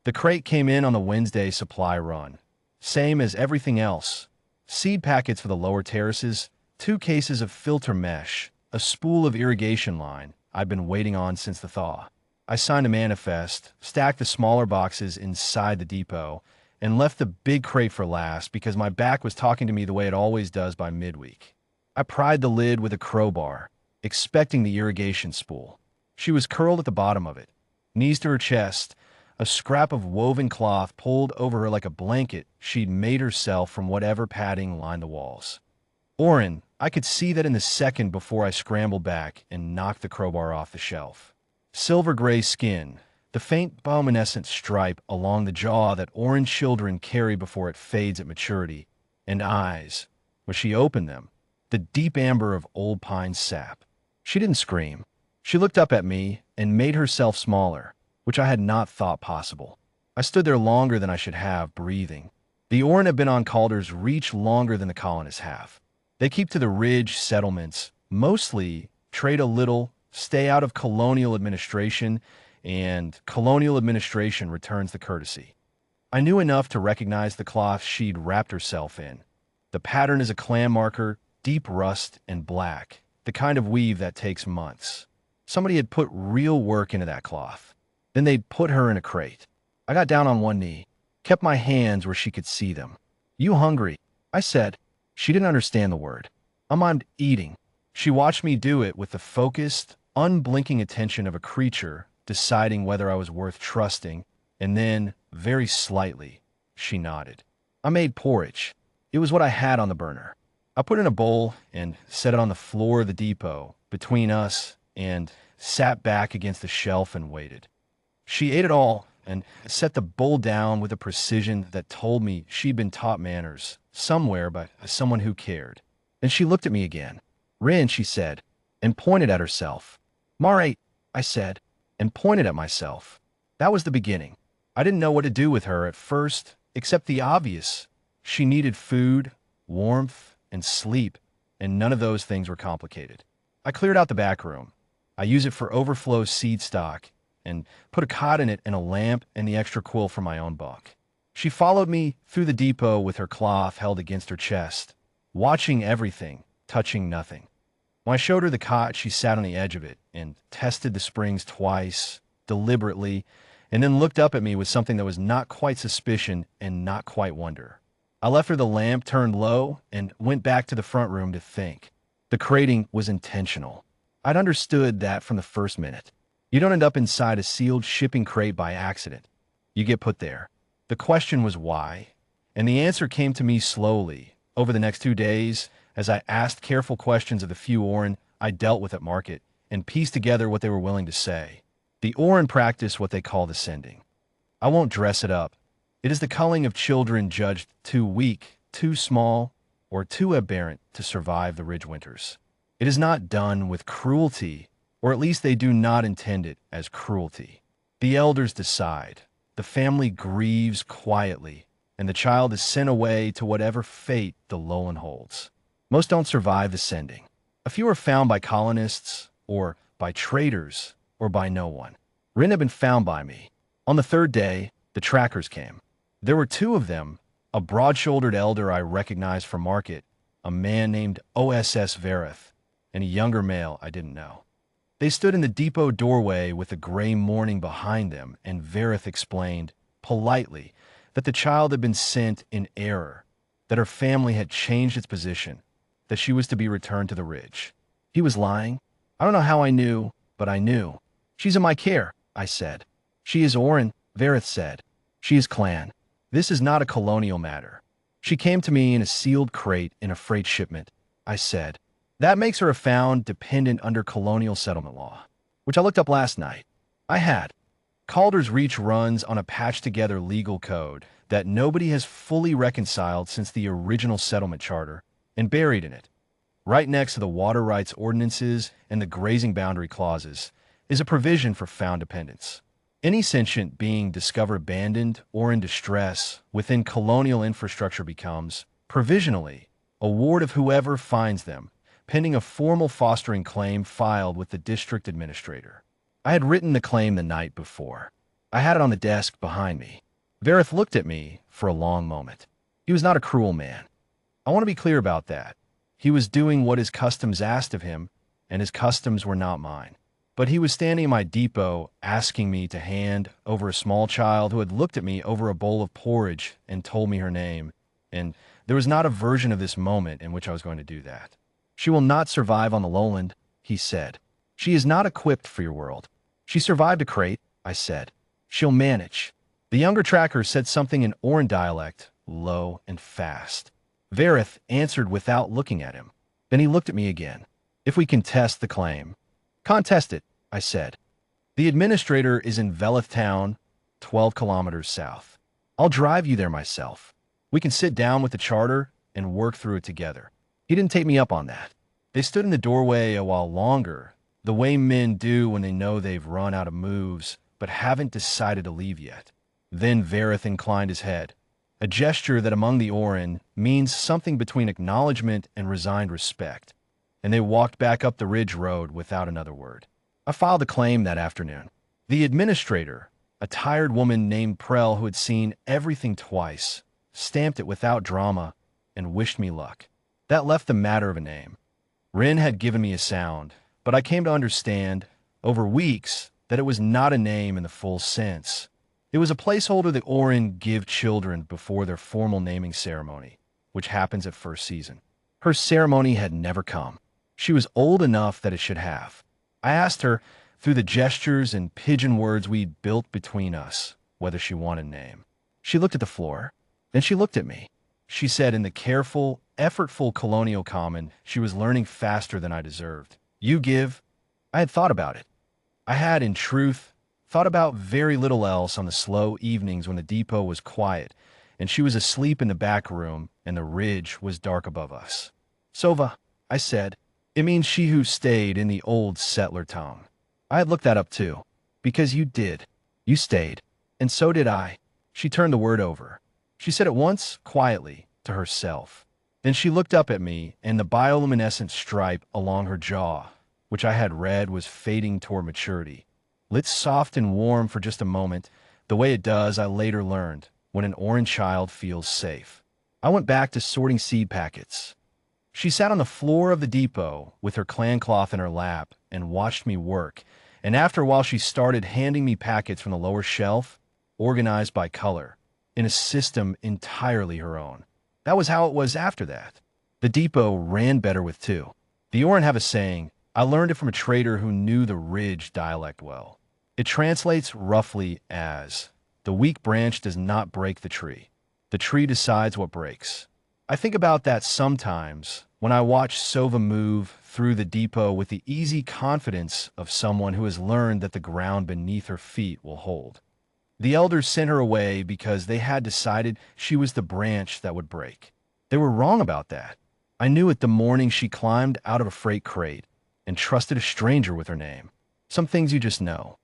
The crate came in on the Wednesday supply run. Same as everything else. Seed packets for the lower terraces, 2 cases of filter mesh, a spool of irrigation line I'd been waiting on since the thaw. I signed a manifest, stacked the smaller boxes inside the depot, and left the big crate for last because my back was talking to me the way it always does by midweek. I pried the lid with a crowbar, expecting the irrigation spool. She was curled at the bottom of it, knees to her chest, a scrap of woven cloth pulled over her like a blanket she'd made herself from whatever padding lined the walls. Orphan, I could see that in the second before I scrambled back and knocked the crowbar off the shelf. Silver gray skin, the faint bioluminescent stripe along the jaw that orange children carry before it fades at maturity, and eyes, when she opened them, the deep amber of old pine sap. She didn't scream. She looked up at me and made herself smaller, which I had not thought possible. I stood there longer than I should have, breathing. The orphan have been on Calder's reach longer than the colonists have. They keep to the ridge settlements, mostly trade a little, stay out of colonial administration, and colonial administration returns the courtesy. I knew enough to recognize the cloth she'd wrapped herself in. The pattern is a clan marker, deep rust and black, the kind of weave that takes months. Somebody had put real work into that cloth. Then they'd put her in a crate. I got down on one knee, kept my hands where she could see them. "You hungry?" I said. She didn't understand the word. I'm eating. She watched me do it with the focused, unblinking attention of a creature deciding whether I was worth trusting, and then, very slightly, she nodded. I made porridge. It was what I had on the burner. I put it in a bowl and set it on the floor of the depot between us and sat back against the shelf and waited. She ate it all and set the bowl down with a precision that told me she'd been taught manners somewhere by someone who cared. Then she looked at me again. "Rin," she said, and pointed at herself. "Mare," I said, and pointed at myself. That was the beginning. I didn't know what to do with her at first, except the obvious. She needed food, warmth, and sleep, and none of those things were complicated. I cleared out the back room. I used it for overflow seed stock and put a cot in it and a lamp and the extra quill for my own bunk. She followed me through the depot with her cloth held against her chest, watching everything, touching nothing. When I showed her the cot, she sat on the edge of it and tested the springs twice, deliberately, and then looked up at me with something that was not quite suspicion and not quite wonder. I left her the lamp turned low and went back to the front room to think. The crating was intentional. I'd understood that from the first minute. You don't end up inside a sealed shipping crate by accident. You get put there. The question was why, and the answer came to me slowly over the next 2 days as I asked careful questions of the few orphan I dealt with at market and pieced together what they were willing to say. The orphan practice what they call the sending. I won't dress it up. It is the culling of children judged too weak, too small, or too aberrant to survive the ridge winters. It is not done with cruelty, or at least they do not intend it as cruelty. The elders decide. The family grieves quietly, and the child is sent away to whatever fate the lowland holds. Most don't survive the sending. A few are found by colonists, or by traders, or by no one. Rin had been found by me. On the 3rd day, the trackers came. There were 2 of them, a broad-shouldered elder I recognized from market, a man named OSS Verith, and a younger male I didn't know. They stood in the depot doorway with the gray morning behind them, and Verith explained, politely, that the child had been sent in error, that her family had changed its position, that she was to be returned to the ridge. He was lying. I don't know how I knew, but I knew. "She's in my care," I said. "She is orphan," Verith said. "She is clan. This is not a colonial matter. She came to me in a sealed crate in a freight shipment," I said. "That makes her a found dependent under colonial settlement law," which I looked up last night. I had. Calder's Reach runs on a patched-together legal code that nobody has fully reconciled since the original settlement charter, and buried in it, right next to the water rights ordinances and the grazing boundary clauses, is a provision for found dependents. Any sentient being discovered abandoned or in distress within colonial infrastructure becomes, provisionally, a ward of whoever finds them, pending a formal fostering claim filed with the district administrator. I had written the claim the night before. I had it on the desk behind me. Verith looked at me for a long moment. He was not a cruel man. I want to be clear about that. He was doing what his customs asked of him, and his customs were not mine. But he was standing in my depot asking me to hand over a small child who had looked at me over a bowl of porridge and told me her name, and there was not a version of this moment in which I was going to do that. She will not survive on the lowland, he said. She is not equipped for your world. She survived a crate, I said. She'll manage. The younger tracker said something in Oran dialect, low and fast. Verith answered without looking at him. Then he looked at me again. If we contest the claim. Contest it, I said. The administrator is in Velith Town, 12 kilometers south. I'll drive you there myself. We can sit down with the charter and work through it together. He didn't take me up on that. They stood in the doorway a while longer, the way men do when they know they've run out of moves, but haven't decided to leave yet. Then Verith inclined his head, a gesture that among the Orin means something between acknowledgement and resigned respect, and they walked back up the ridge road without another word. I filed a claim that afternoon. The administrator, a tired woman named Prell who had seen everything twice, stamped it without drama and wished me luck. That left the matter of a name. Rin had given me a sound, but I came to understand, over weeks, that it was not a name in the full sense. It was a placeholder that Orin give children before their formal naming ceremony, which happens at first season. Her ceremony had never come. She was old enough that it should have. I asked her, through the gestures and pigeon words we'd built between us, whether she wanted a name. She looked at the floor. Then she looked at me. She said in the careful, effortful colonial common she was learning faster than I deserved. You give. I had thought about it. I had, in truth, thought about very little else on the slow evenings when the depot was quiet and she was asleep in the back room and the ridge was dark above us. Sova, I said. It means she who stayed in the old settler tongue. I had looked that up too. Because you did. You stayed. And so did I. She turned the word over. She said it once, quietly, to herself. Then she looked up at me, and the bioluminescent stripe along her jaw, which I had read was fading toward maturity, lit soft and warm for just a moment, the way it does, I later learned, when an orange child feels safe. I went back to sorting seed packets. She sat on the floor of the depot with her clan cloth in her lap and watched me work, and after a while she started handing me packets from the lower shelf, organized by color, in a system entirely her own. That was how it was after that. The depot ran better with two. The Orin have a saying, I learned it from a trader who knew the ridge dialect well. It translates roughly as, the weak branch does not break the tree decides what breaks. I think about that sometimes when I watch Sova move through the depot with the easy confidence of someone who has learned that the ground beneath her feet will hold. The elders sent her away because they had decided she was the branch that would break. They were wrong about that. I knew it the morning she climbed out of a freight crate and trusted a stranger with her name. Some things you just know.